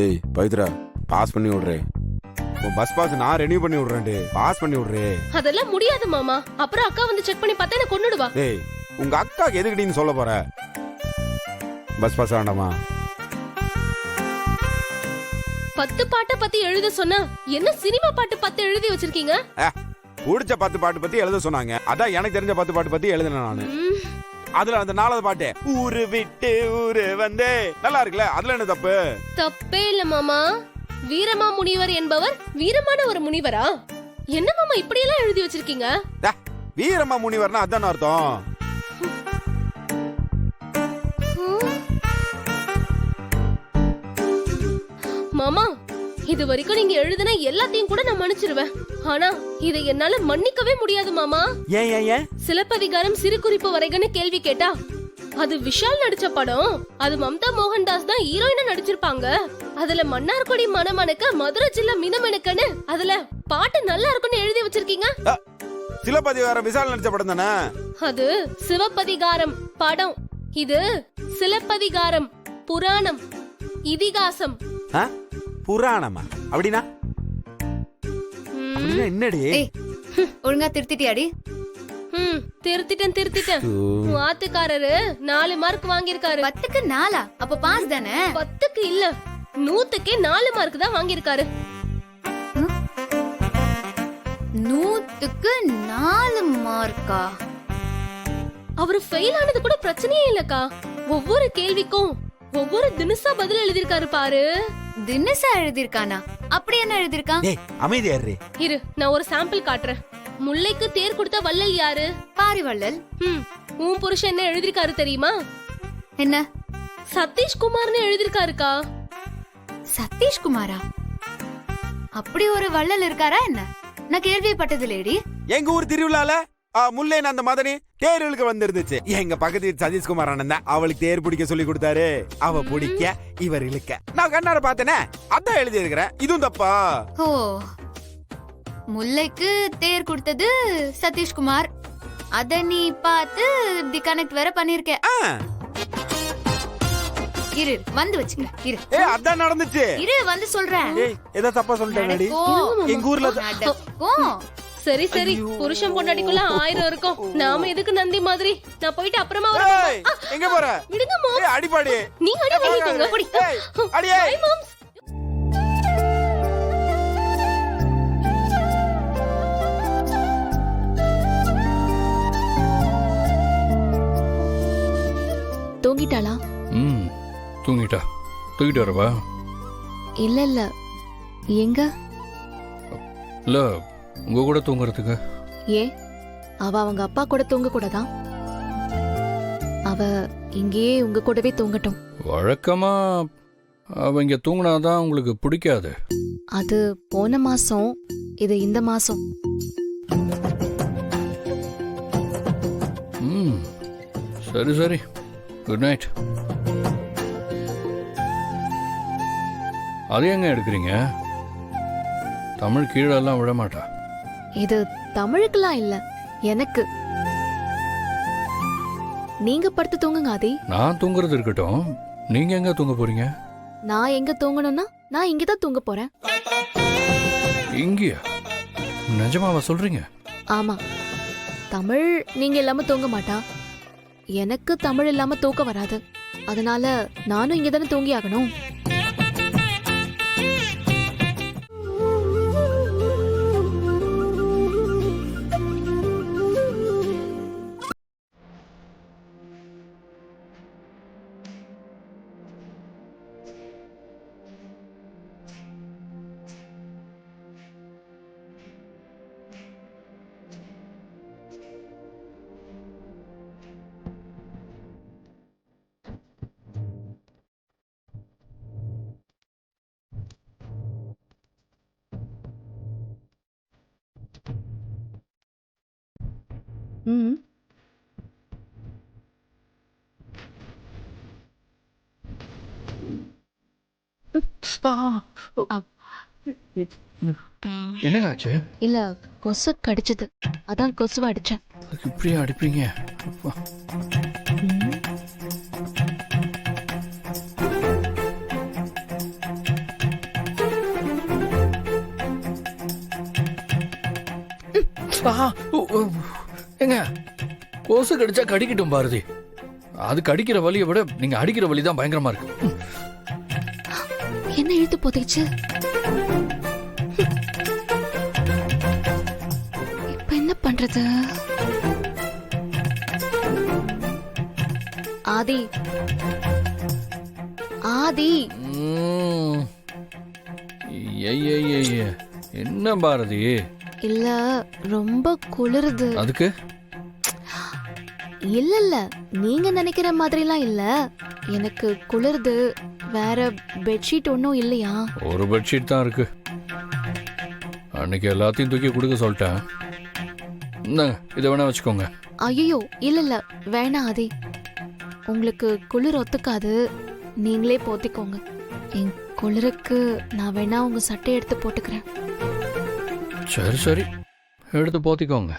ஏய் பவித்ரா பாஸ் பண்ணி விடுறே. உன் பஸ் பாஸ் நான் ரெனியூ பண்ணி விடுறேன்டே. பாஸ் பண்ணி விடுறே. அதெல்லாம் முடியாது மாமா. அப்புறம் அக்கா வந்து செக் பண்ணி பார்த்தா என்ன கொன்னுடுவா. ஏய் உங்க அக்காக்கு எதுக்குடின்னு சொல்ல போற? பஸ் பாஸ் வேண்டாமா? 10 பாட்டை பத்தி எழுத சொன்னா என்ன சினிமா பாட்டு 10 எழுதி வச்சிருக்கீங்க? பிடிச்ச 10 பாட்டு பத்தி எழுத சொன்னாங்க. அதான் எனக்கு தெரிஞ்ச 10 பாட்டு பத்தி எழுதினேன் நானு. அதுல அந்த 4வது பாட்டு ஊரு விட்டு ஊரு வந்து நல்லா இருக்குல்ல, அதுல என்ன தப்பு? தப்பே இல்ல மாமா. வீரமா முனிவர் என்பவர் வீரமான ஒரு முனிவரா? என்ன மாமா இப்படி எல்லாம் எழுதி வச்சிருக்கீங்க? வீரமா முனிவர்னா அதான் அர்த்தம். மாமா இது வரைக்கும் நீங்க எழுதின எல்லாத்தையும் கூட நான் மன்னிச்சிருவேன். ஆனா இதை என்னால மன்னிக்கவே முடியாது மாமா. ஏன் ஏன் ஏன்? சிலப்பதிகாரம் சிறு குறிப்பு வரைகன்னு கேள்வி கேட்டா அது விஷால் நடிச்ச படம். அது மம்தா மோகன்தாஸ் தான் ஹீரோயினா நடிச்சிருப்பாங்க. அதுல மன்னார்குடி மணமணக்க மதுரை ஜில்லா மினமெனக்கன்னு அதுல பாட்டு நல்லா இருக்குன்னு எழுதி வச்சிருக்கீங்க. சிலப்பதிகாரம் விஷால் நடிச்ச படம் தானே? அது சிவப்பதிகாரம் படம். இது சிலப்பதிகாரம் புராணம் இதிகாசம். புராணமா? அப்படின்னா என்னடி? ஒழுங்கா திருத்திட்டியாடி? திருத்திட்டேன். உன் ஆத்துக்காரரு 4 மார்க் வாங்கியிருக்காரு. 10க்கு 4? அப்ப பாஸ் தானே? 10க்கு இல்ல 100க்கே 4 மார்க் தான் வாங்கியிருக்காரு. 100க்கு 4 மார்க்கா? அவரு ஃபெயில் ஆனது கூட பிரச்சனையே இல்லக்கா. ஒவ்வொரு கேள்விக்கும் ஒவ்வொரு தினசா பதில் எழுதிருக்காரு பாரு. தினசா எழுதிருக்கானா? அப்படி என்ன எழுதிருக்கான்? அமைதியா இரு. இரு நான் ஒரு சாம்பிள் காட்டுறேன். முல்லைக்கு தேர் கொடுத்த வள்ளல் யாரு? பாரிவள்ளல். உன் புருஷன் என்ன எழுதிருக்காரு தெரியுமா? என்ன? சதீஷ்குமார்னு எழுதிருக்காருக்கா. சதீஷ்குமாரா? அப்படி ஒரு வள்ளல் இருக்காரா என்ன? நான் கேள்விப்பட்டது லேடி. எங்க ஊர் திருவிழால முல்லைன்னு அந்த மதனி தேர்களுக்கு வந்திருந்துச்சு. எங்க பக்கத்து சதீஷ்குமார் அண்ணன் தான் அவளுக்கு தேர் பிடிக்க சொல்லி கொடுத்தாரு. அவ பிடிக்க இவர் இழுக்க நான் கண்ணார பார்த்தேனே, அதான் எழுதி இருக்கிறேன். இதுவும் தப்பா? ஓ, முல்லைக்கு தேர் கொடுத்தது சதீஷ்குமார். அத நீ பார்த்து இப்படி கனெக்ட் வேற பண்ணிருக்க. இரு வந்து வச்சுக்க. இரு. அதான் நடந்துச்சு. இரு வந்து சொல்றேன். ஏதோ தப்பா சொல்லிட்டேன்டி. எங்க ஊர்ல சரி புருஷன் பொண்டாட்டிக்குள்ள 1000 இருக்கும். நாம எதுக்கு நந்தி மாதிரி? நான் போயிட்டு அப்புறமா வரேன். எங்க போற? விடுங்க மாம். அடிபாடி. நீ அடி வாங்கிக்கோங்க. போடி. அடியே. பை மாம். தூங்கிட்டாளா? தூங்கிட்டா. தூங்கிட்டு வரவா? இல்ல எங்க? இல்ல உங்க கூட தூங்குறதுக்கு. ஏன் அவ அவங்க அப்பா கூட தூங்க கூடாதா? அவ இங்கேயே உங்க கூடவே தூங்கட்டும். வழக்கமா அவங்க தூங்கினாதான் உங்களுக்கு பிடிக்காது. அது போன மாசம், இது இந்த மாசம். சரி குட் நைட். அது எங்க எடுக்கிறீங்க? தமிழ் கீழெல்லாம் விட மாட்டா. இது தமிழுக்கெல்லாம் இல்ல, எனக்கு. நீங்க படுத்து தூங்குங்க ஆதி. நான் தூங்குறது இருக்கட்டும், நீங்க எங்க தூங்க போறீங்க? நான் எங்க தூங்கணும்னா நான் இங்கதான் தூங்க போறேன். இங்கயா? நிஜமாவா சொல்றீங்க? ஆமா, தமிழ் நீங்க இல்லாம தூங்க மாட்டா. எனக்கு தமிழ் இல்லாம தூக்கம் வராது. அதனால நானும் இங்கதானே தூங்கி ஆகணும். என்னங்க ஆச்சு? இல்ல கொசு கடிச்சது, அதான் கொசுவை அடிச்சேன். இப்படியா அடிப்பீங்க? ஆஹா, ஏங்க கொசு கடிச்சா கடிக்கட்டும் பாரதி. அது கடிக்கிற வலியை விட நீங்க அடிக்கிற வலி தான் பயங்கரமா இருக்கு. என்ன இழுத்து போதைச்சு? இப்ப என்ன பண்றது? ஆதி ஆதி ம். ஐயையையே. என்ன பாரதி? இல்ல ரொம்ப குளிருது. அதுக்கு இல்ல இல்ல நீங்க நினைக்கிற மாதிரிலாம் இல்ல. எனக்கு குளிருது. வேற பெட்ஷீட் ஒன்றும் இல்லையா? ஒரு பெட்ஷீட் தான் இருக்கு. அன்னைக்கு எல்லாத்தையும் தூக்கி கொடுக்க சொல்லிட்டேன். இந்தாங்க, இதை வேணா வச்சுக்கோங்க. ஐயோ இல்ல இல்ல வேணாம் ஆதி. உங்களுக்கு குளிர் ஒத்துக்காது. நீங்களே போத்திக்கோங்க. என் குளிருக்கு நான் வேணா உங்க சட்டை எடுத்து போட்டுக்கிறேன். சரி சரி, எடுத்து போத்திக்கோங்க.